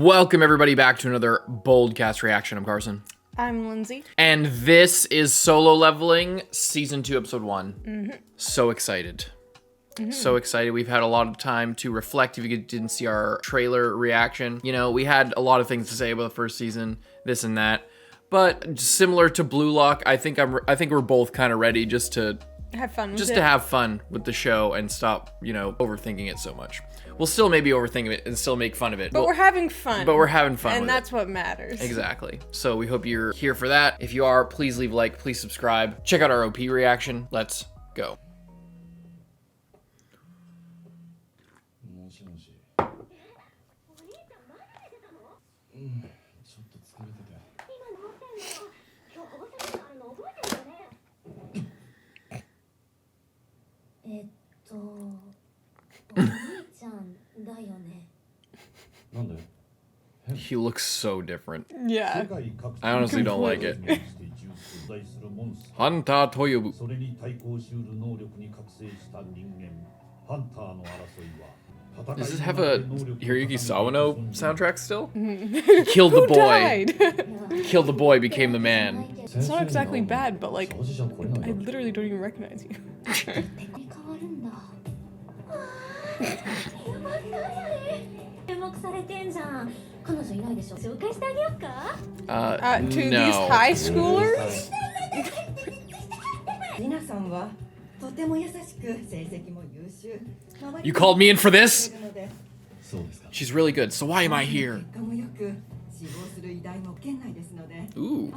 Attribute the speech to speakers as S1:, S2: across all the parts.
S1: Welcome everybody back to another BOLDcast reaction. I'm Carson.
S2: I'm Lindsay.
S1: And this is Solo Leveling Season 2, Episode 1. So excited. So excited. We've had a lot of time to reflect. If you didn't see our trailer reaction, you know, we had a lot of things to say about the first season, this and that. But similar to Blue Lock, I think we're both kind of ready just to
S2: have fun with
S1: to have fun with the show and stop, you know, overthinking it so much. We'll still maybe overthink it and still make fun of it.
S2: But we're having fun.
S1: But we're having fun.
S2: And that's what matters.
S1: Exactly. So we hope you're here for that. If you are, please leave a like, please subscribe. Check out our OP reaction. Let's go. He looks so different.
S2: Yeah.
S1: I honestly don't like it. Hunter Toyobu. Does this have a Hiroyuki Sawano soundtrack still? He killed the boy. Killed the boy, became the man.
S2: It's not exactly bad, but like, I literally don't even recognize you. To
S1: no.
S2: these high schoolers?
S1: You called me in for this? She's really good, so why am I here? Ooh.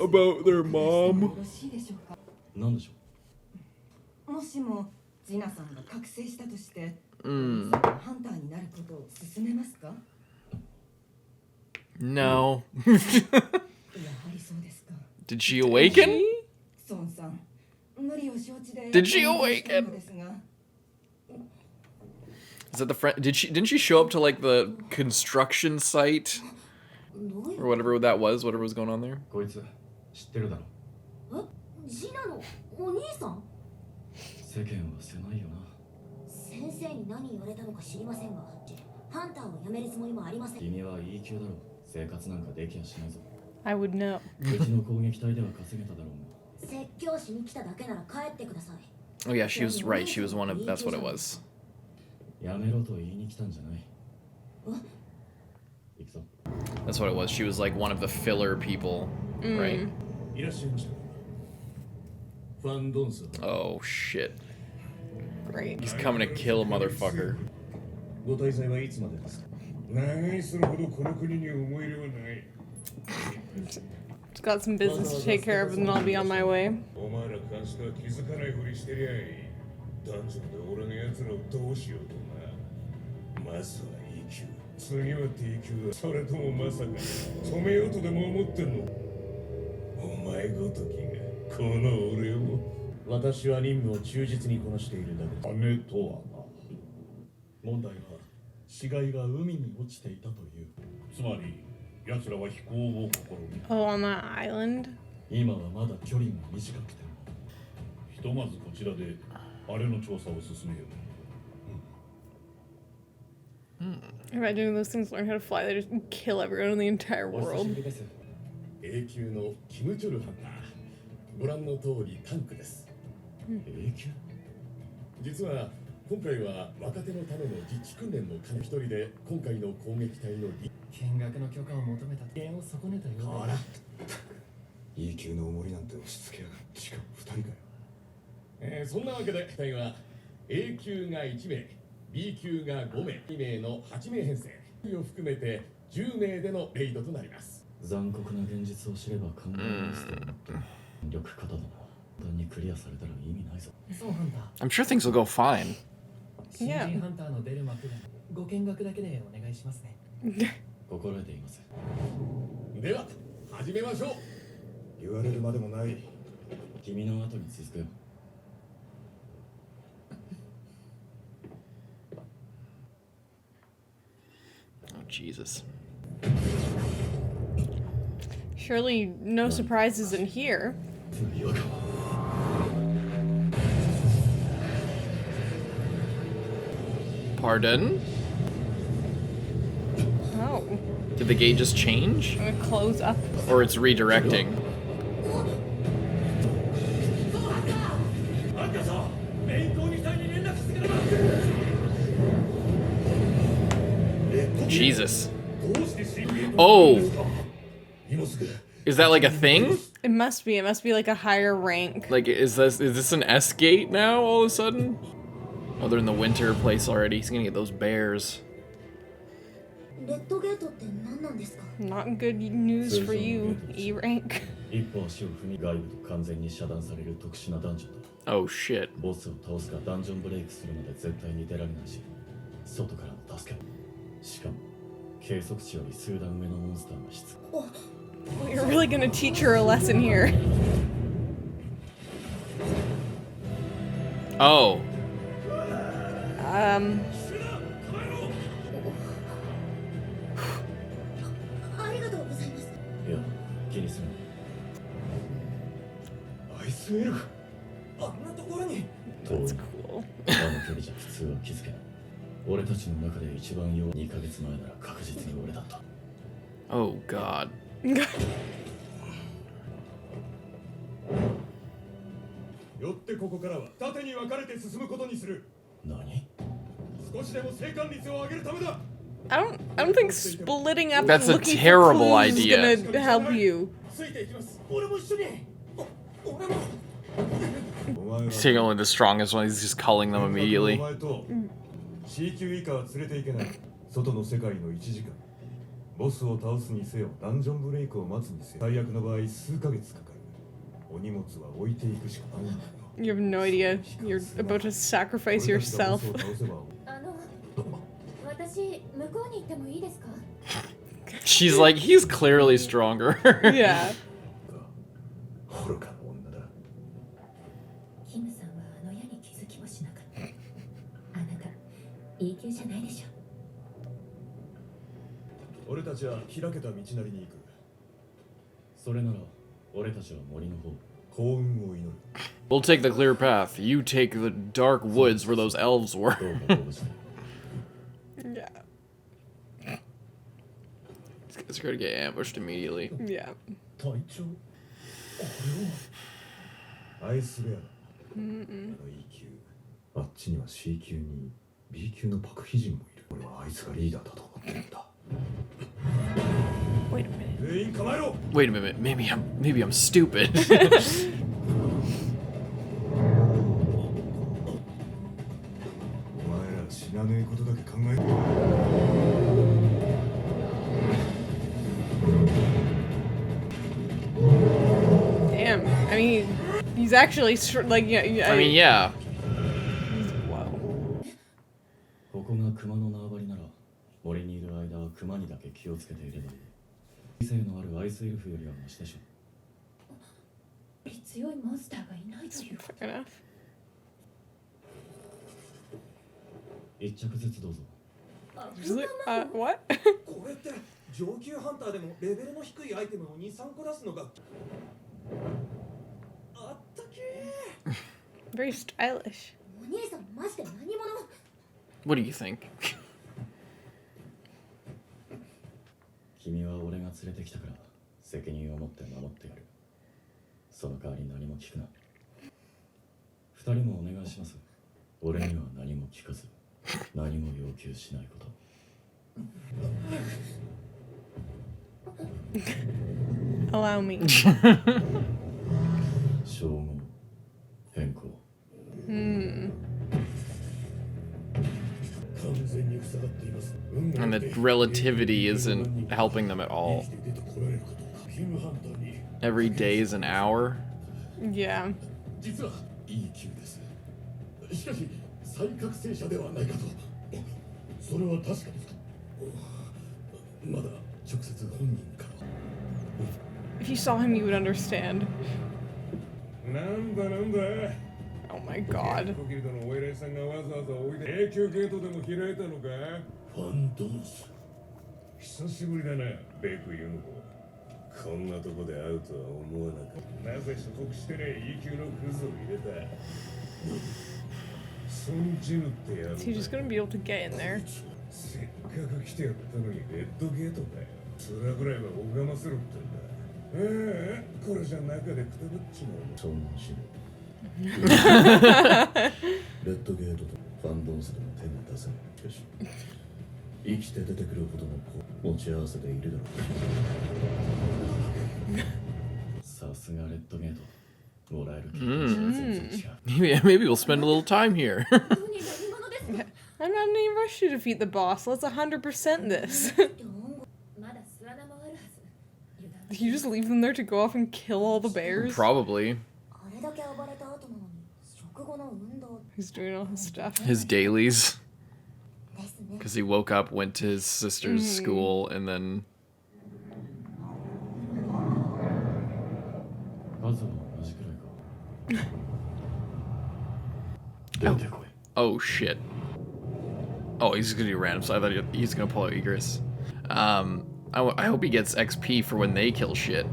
S1: About their mom. No. Did she awaken? Did she awaken? Is that the friend? Didn't she show up to like the construction site or whatever that was? Whatever was going on there.
S2: I would know.
S1: Oh yeah, she was right. She was one of. That's what it was. That's what it was. She was like one of the filler people, right? Oh shit.
S2: Great.
S1: He's coming to kill a motherfucker.
S2: Just got some business to take care of and then I'll be on my way. Oh, on that island? Imagine those things learn how to fly, they just kill everyone in the entire world.
S3: B 級が5名、2名の8名編成を含めて10名でのレイドとなります。残酷な現実を知れば考えますと思って力方だな。単にクリアされたら意味ないぞ。そうハンター。
S1: I'm sure things will go fine.
S2: Yeah.
S3: 新人ハンターの出る幕でご見学だけでお願いしますね。心得ています。では始めましょう。言われるまでもない。君の後に続くよ。
S1: Jesus.
S2: Surely no surprises in here.
S1: Pardon?
S2: Oh.
S1: Did the gate just change?
S2: I'm gonna close up.
S1: Or it's redirecting? Jesus. Oh! Is that like a thing?
S2: It must be. It must be like a higher rank.
S1: Like, is this an S gate now all of a sudden? Oh, they're in the winter place already. He's gonna get those bears.
S2: Not good news for you, E rank.
S1: Oh shit.
S2: Well, you're really gonna teach her a lesson here.
S1: Oh.
S2: That's cool.
S1: Oh god.
S2: I don't think splitting up
S1: That's
S2: and
S1: a
S2: looking
S1: terrible
S2: for clues
S1: idea.
S2: is gonna help you.
S1: He's taking only the strongest one. He's just culling them immediately.
S2: You have no idea. You're about to sacrifice yourself.
S1: She's like, he's clearly stronger.
S2: Yeah.
S1: We'll take the clear path. You take the dark woods where those elves were.
S2: Yeah.
S1: These guys are gonna get ambushed immediately.
S2: Yeah. Wait a minute.
S1: Wait a minute. Maybe I'm stupid.
S2: Damn. I mean, he's actually like yeah.
S1: I mean, yeah.
S2: Wow. Fair enough. What? Very stylish.
S1: What do you think?
S2: Allow me.
S1: And the relativity isn't helping them at all. Every day is an hour.
S2: Yeah. If you saw him, you would understand. Oh my god. Is he just gonna be able to get in there?
S3: せっかく来てやったのにレッドゲートかよ。それぐらいは拝ませろってんだ。これじゃ中でくたぶっちまう。そんなしね。レッドゲートとファンドンスでも手が出せない。よし。生きて出てくるほどの持ち合わせでいるだろう。さすがレッドゲート。もらえる気が全然違う。
S1: Maybe we'll spend a little time here.
S2: I'm not in any rush to defeat the boss. Let's 100% this. Did you just leave them there to go off and kill all the bears?
S1: Probably.
S2: He's doing all his stuff.
S1: His dailies. Because he woke up, went to his sister's school, and then... Oh shit. Oh, he's gonna do random, so I thought he's gonna pull out Igris. I hope he gets XP for when they kill shit.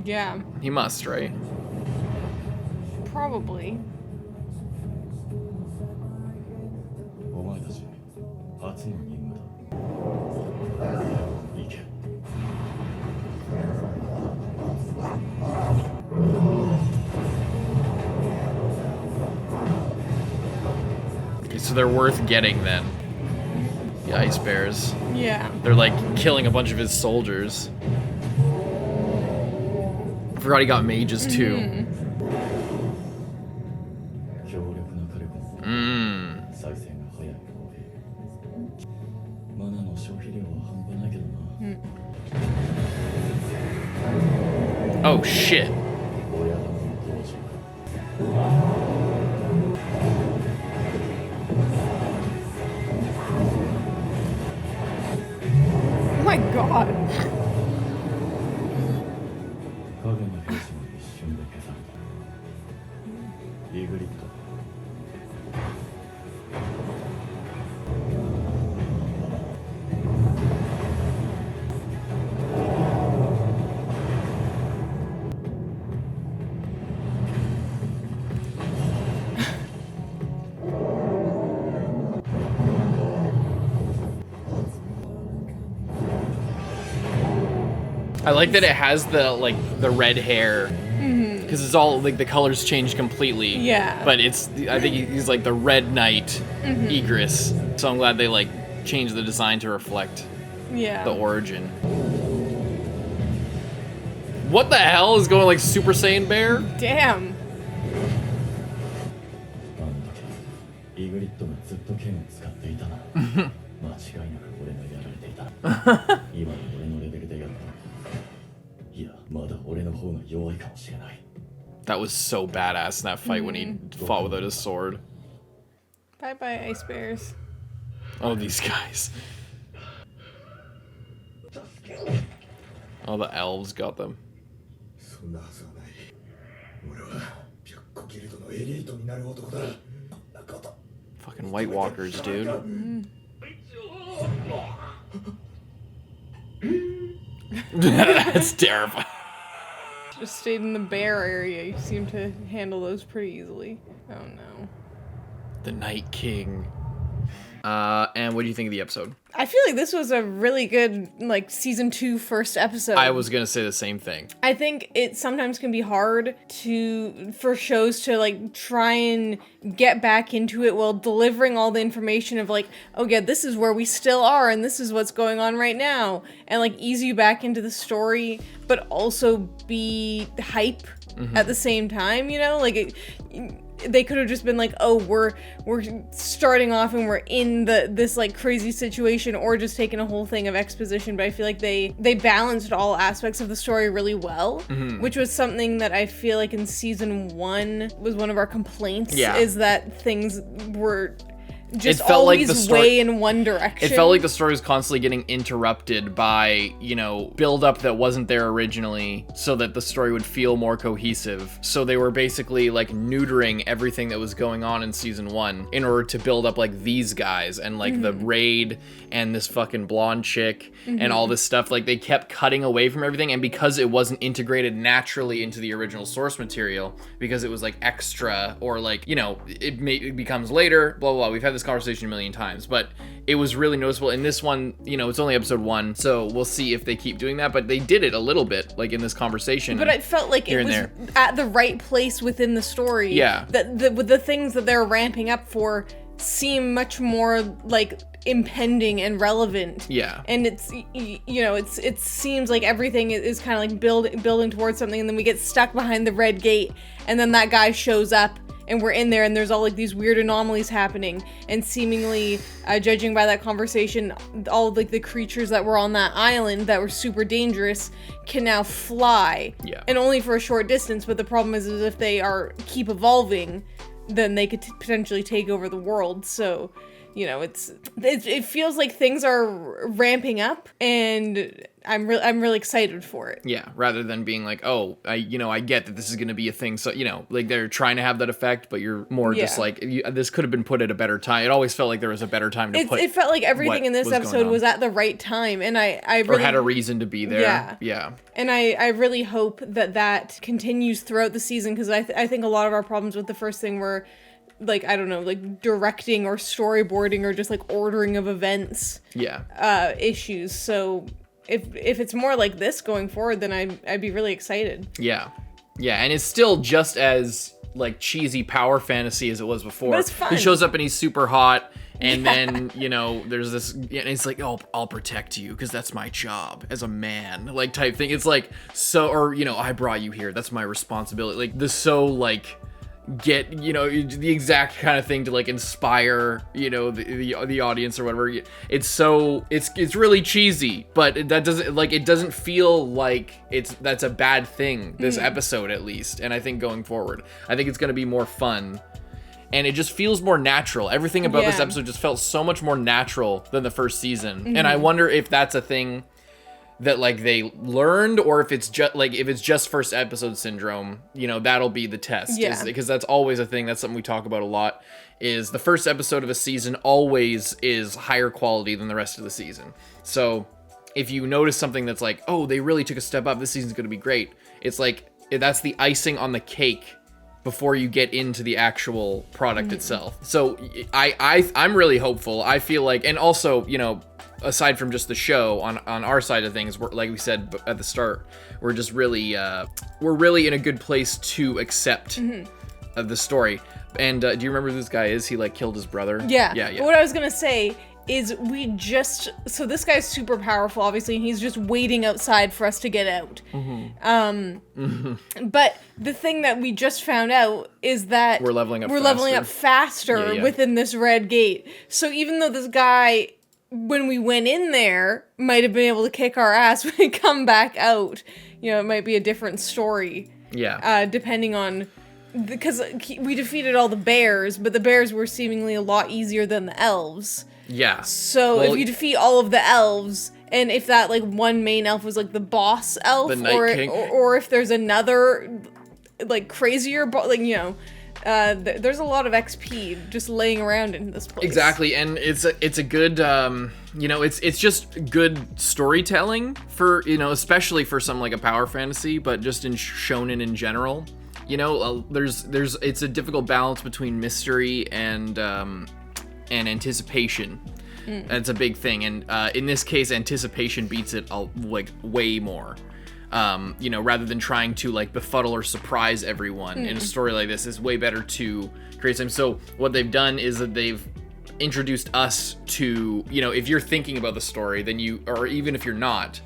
S2: Yeah.
S1: He must, right?
S2: Probably.
S1: So they're worth getting then. The ice bears.
S2: Yeah.
S1: They're like killing a bunch of his soldiers. I forgot he got mages too. Oh shit.
S2: Oh my god.
S1: I like that it has the red hair. Because it's all like the colors change completely.
S2: Yeah.
S1: But I think he's like the Red Knight Igris. So I'm glad they like changed the design to reflect the origin. What the hell is going like Super Saiyan Bear?
S2: Damn.
S1: That was so badass in that fight when he fought without his sword.
S2: Bye bye, ice bears.
S1: Oh, these guys. Oh, the elves got them. Fucking White Walkers, dude. That's terrifying.
S2: Just stayed in the bear area. You seem to handle those pretty easily. Oh no.
S1: The Night King. And what do you think of the episode?
S2: I feel like this was a really good, like, season 2 first episode.
S1: I was gonna say the same thing.
S2: I think it sometimes can be hard for shows to, like, try and get back into it while delivering all the information of, like, oh yeah, this is where we still are and this is what's going on right now. And, like, ease you back into the story, but also be hype at the same time, you know? Like, they could have just been like, oh, we're starting off and we're in this like crazy situation, or just taking a whole thing of exposition. But I feel like they balanced all aspects of the story really well, which was something that I feel like in season 1 was one of our complaints, is that things were just
S1: It felt like
S2: always
S1: the story-
S2: way in one direction.
S1: It felt like the story was constantly getting interrupted by, build up that wasn't there originally so that the story would feel more cohesive. So they were basically like neutering everything that was going on in season 1 in order to build up like these guys and like the raid and this fucking blonde chick and all this stuff. Like they kept cutting away from everything, and because it wasn't integrated naturally into the original source material, because it was like extra or like, it becomes later, blah, blah, blah. We've had this conversation a million times, but it was really noticeable in this one. It's only episode 1, so we'll see if they keep doing that, but they did it a little bit like in this conversation.
S2: But I felt like it was at the right place within the story.
S1: Yeah.
S2: That with the things that they're ramping up for seem much more like impending and relevant.
S1: Yeah.
S2: And it's it seems like everything is kind of like building towards something, and then we get stuck behind the red gate, and then that guy shows up and we're in there, and there's all like these weird anomalies happening, and seemingly judging by that conversation, all like the creatures that were on that island that were super dangerous can now fly.
S1: Yeah.
S2: And only for a short distance, but the problem is if they keep evolving, then they could potentially take over the world. So it feels like things are ramping up, and I'm really excited for it.
S1: Yeah, rather than being like, oh, I get that this is going to be a thing. So, like they're trying to have that effect, but you're more just like, this could have been put at a better time. It always felt like there was a better time to put.
S2: It felt like everything in this episode was at the right time, and I really,
S1: or had a reason to be there.
S2: Yeah.
S1: Yeah.
S2: And I really hope that continues throughout the season, because I think a lot of our problems with the first thing were, like, I don't know, like directing or storyboarding or just like ordering of events.
S1: Yeah.
S2: Issues. So if it's more like this going forward, then I'd be really excited.
S1: Yeah. Yeah, and it's still just as like cheesy power fantasy as it was before.
S2: But it's fun.
S1: He shows up and he's super hot, and then there's this, and it's like, oh, I'll protect you because that's my job as a man, like type thing. It's like I brought you here. That's my responsibility. Like get the exact kind of thing to like inspire the audience or whatever. It's really cheesy, but it doesn't feel like that's a bad thing this episode, at least. And I think going forward, I think it's going to be more fun, and it just feels more natural. Everything about this episode just felt so much more natural than the first season. And I wonder if that's a thing that like they learned, or if it's just first episode syndrome. That'll be the test. Because that's always a thing. That's something we talk about a lot, is the first episode of a season always is higher quality than the rest of the season. So if you notice something that's like, oh, they really took a step up, this season's going to be great, it's like that's the icing on the cake before you get into the actual product itself. So I'm really hopeful. I feel like, and also, aside from just the show, on our side of things, we're, like we said at the start, we're just really in a good place to accept the story. And do you remember who this guy is? He like killed his brother.
S2: Yeah. What I was gonna say is so this guy's super powerful, obviously, and he's just waiting outside for us to get out. But the thing that we just found out is that
S1: we're leveling up
S2: faster within this red gate. So even though this guy, when we went in there, might have been able to kick our ass, when we come back out, it might be a different story.
S1: Yeah.
S2: Depending on, because we defeated all the bears, but the bears were seemingly a lot easier than the elves.
S1: Yeah.
S2: So if you defeat all of the elves, and if that like one main elf was like the boss elf,
S1: the Night King,
S2: or if there's another like crazier, there's a lot of XP just laying around in this place. Exactly,
S1: and it's a good it's just good storytelling for especially for something like a power fantasy, but just in shonen in general. It's a difficult balance between mystery and anticipation. That's a big thing, and in this case, anticipation beats it way more. Rather than trying to like befuddle or surprise everyone in a story like this, is way better to create some. So what they've done is that they've introduced us to, if you're thinking about the story, then or even if you're not,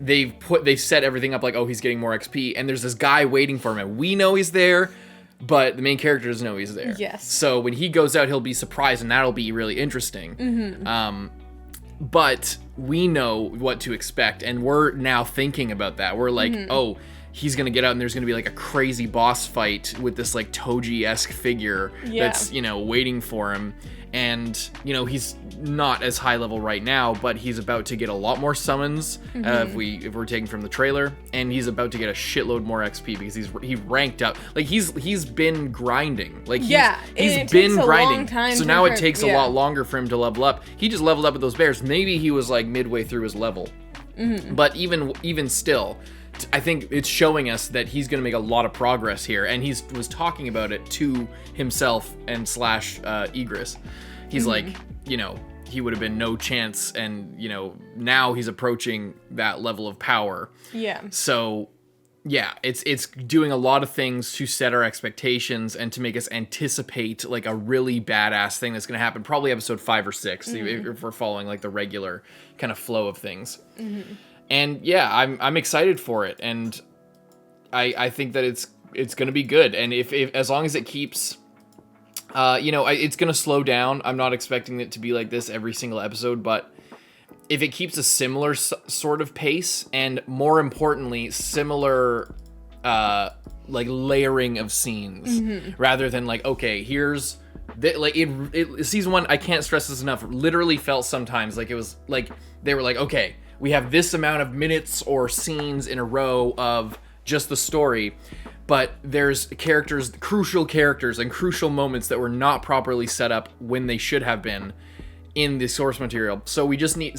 S1: they've set everything up like, oh, he's getting more XP, and there's this guy waiting for him, and we know he's there, but the main character doesn't know he's there.
S2: Yes.
S1: So when he goes out, he'll be surprised, and that'll be really interesting. But we know what to expect, and we're now thinking about that. We're like, oh, he's gonna get out and there's gonna be like a crazy boss fight with this like Toji-esque figure that's, you know, waiting for him. And, you know, he's not as high level right now, but he's about to get a lot more summons if we're taking from the trailer, and he's about to get a shitload more XP because he ranked up. Like he's been grinding. Like he's been grinding. So now it takes a lot longer for him to level up. He just leveled up with those bears. Maybe he was like midway through his level. But even still, I think it's showing us that he's going to make a lot of progress here, and he was talking about it to himself and slash igris. He's like, you know, he would have been no chance, and, you know, now he's approaching that level of power. Yeah. So, yeah, it's doing a lot of things to set our expectations and to make us anticipate, like, a really badass thing that's going to happen, probably episode 5 or 6, if we're following, like, the regular kind of flow of things. And yeah, I'm excited for it, and I think that it's gonna be good. And if as long as it keeps, you know, it's gonna slow down. I'm not expecting it to be like this every single episode, but if it keeps a similar sort of pace, and more importantly, similar like layering of scenes, rather than like, okay, here's like season 1. I can't stress this enough. Literally felt sometimes like it was like they were like, okay, we have this amount of minutes or scenes in a row of just the story, but there's crucial characters and crucial moments that were not properly set up when they should have been in the source material. So we just need,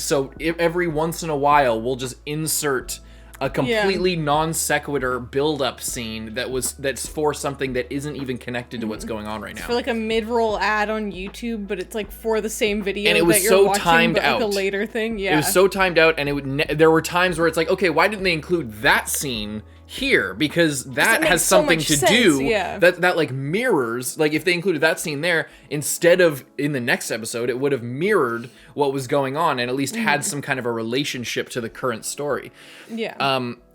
S1: every once in a while, we'll just insert a completely non sequitur build-up scene that's for something that isn't even connected to what's going on right now.
S2: It's for like a mid-roll ad on YouTube, but it's like for the same video,
S1: and it was
S2: that you're
S1: so
S2: watching,
S1: timed
S2: but
S1: out.
S2: Like a later thing. Yeah,
S1: it was so timed out, and there were times where it's like, okay, why didn't they include that scene here? Because that has something to do that like mirrors, like if they included that scene there instead of in the next episode, it would have mirrored what was going on and at least had some kind of a relationship to the current story.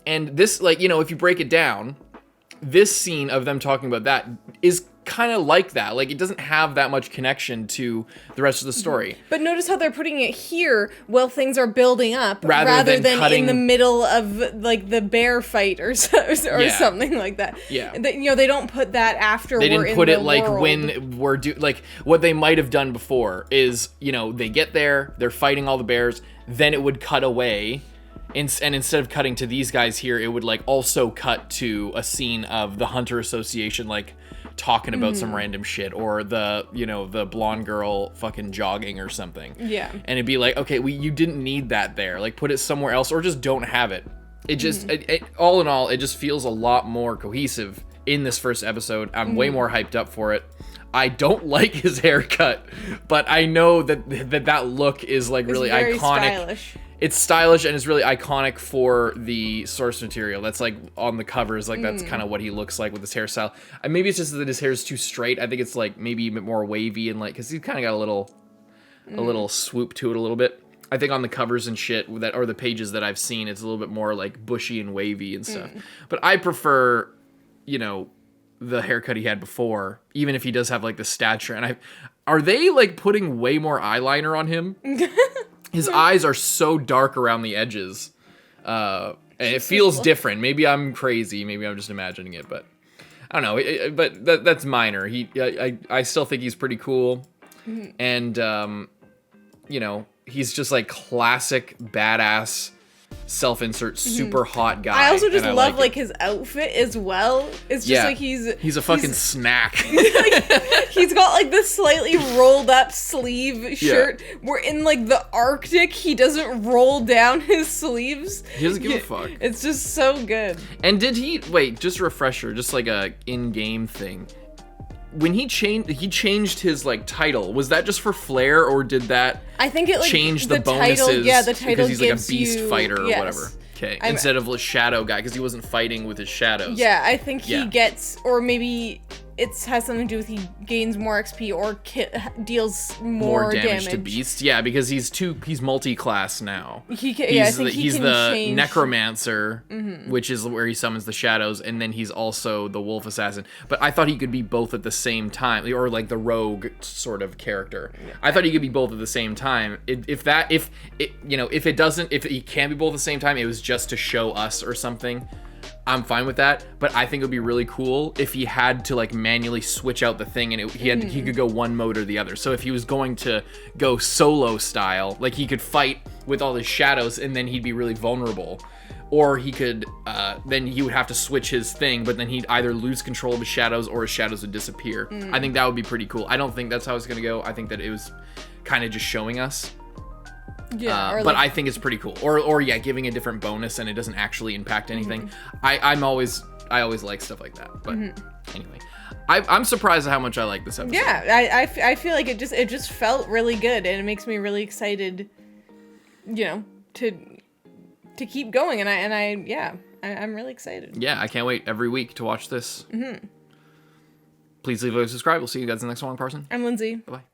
S1: And this, like, you know, if you break it down, this scene of them talking about that is kind of like that. Like, it doesn't have that much connection to the rest of the story.
S2: But notice how they're putting it here while things are building up, rather than in the middle of like the bear fight or something like that. Yeah, you know, they don't put that after.
S1: They didn't put it like
S2: world.
S1: When we're like what they might have done before is, you know, they get there, they're fighting all the bears, then it would cut away. And instead of cutting to these guys here, it would like also cut to a scene of the Hunter Association like talking about some random shit, or the, you know, the blonde girl fucking jogging or something. Yeah. And it'd be like, okay, you didn't need that there. Like, put it somewhere else, or just don't have it. It just, all in all, it just feels a lot more cohesive in this first episode. I'm way more hyped up for it. I don't like his haircut, but I know that look is like really iconic. Stylish. It's stylish, and it's really iconic for the source material. That's like on the covers, like that's kind of what he looks like with his hairstyle. Maybe it's just that his hair is too straight. I think it's like maybe a bit more wavy, and like, cause he's kind of got a little swoop to it a little bit. I think on the covers and shit or the pages that I've seen, it's a little bit more like bushy and wavy and stuff. But I prefer, you know, the haircut he had before, even if he does have like the stature. And are they like putting way more eyeliner on him? His eyes are so dark around the edges. And it feels different. Maybe I'm crazy. Maybe I'm just imagining it, but I don't know. But that's minor. I still think he's pretty cool. And, you know, he's just like classic badass self-insert super hot guy.
S2: I also just love like his outfit as well. It's just like
S1: he's a fucking snack.
S2: Like, he's got like this slightly rolled up sleeve shirt where in like the Arctic he doesn't roll down his sleeves.
S1: He doesn't give a fuck.
S2: It's just so good.
S1: And did he just a refresher, just like a in-game thing, when he changed his like title, was that just for flair, or did that change the bonuses?
S2: Title, the title
S1: because he's like a
S2: gives
S1: beast
S2: you,
S1: fighter or whatever. Okay, instead of a shadow guy, because he wasn't fighting with his shadows.
S2: Yeah, I think he gets, or maybe it has something to do with he gains more XP or deals more damage
S1: to beasts. Yeah, because he's multi-class now.
S2: He's
S1: the necromancer, which is where he summons the shadows, and then he's also the wolf assassin. But I thought he could be both at the same time, or like the rogue sort of character. Yeah. I thought he could be both at the same time. If he can be both at the same time, it was just to show us or something. I'm fine with that, but I think it would be really cool if he had to like manually switch out the thing and he could go one mode or the other. So if he was going to go solo style, like he could fight with all his shadows and then he'd be really vulnerable. Or he could, then he would have to switch his thing, but then he'd either lose control of his shadows or his shadows would disappear. I think that would be pretty cool. I don't think that's how it's going to go. I think that it was kind of just showing us.
S2: Yeah,
S1: but I think it's pretty cool. Or yeah, giving a different bonus and it doesn't actually impact anything. I always like stuff like that. But anyway, I'm surprised at how much I like this episode.
S2: Yeah, I feel like it just felt really good, and it makes me really excited, you know, to keep going. And I'm really excited.
S1: Yeah, I can't wait every week to watch this. Please leave a subscribe. We'll see you guys in the next one, Parson.
S2: I'm Lindsay.
S1: Bye-bye.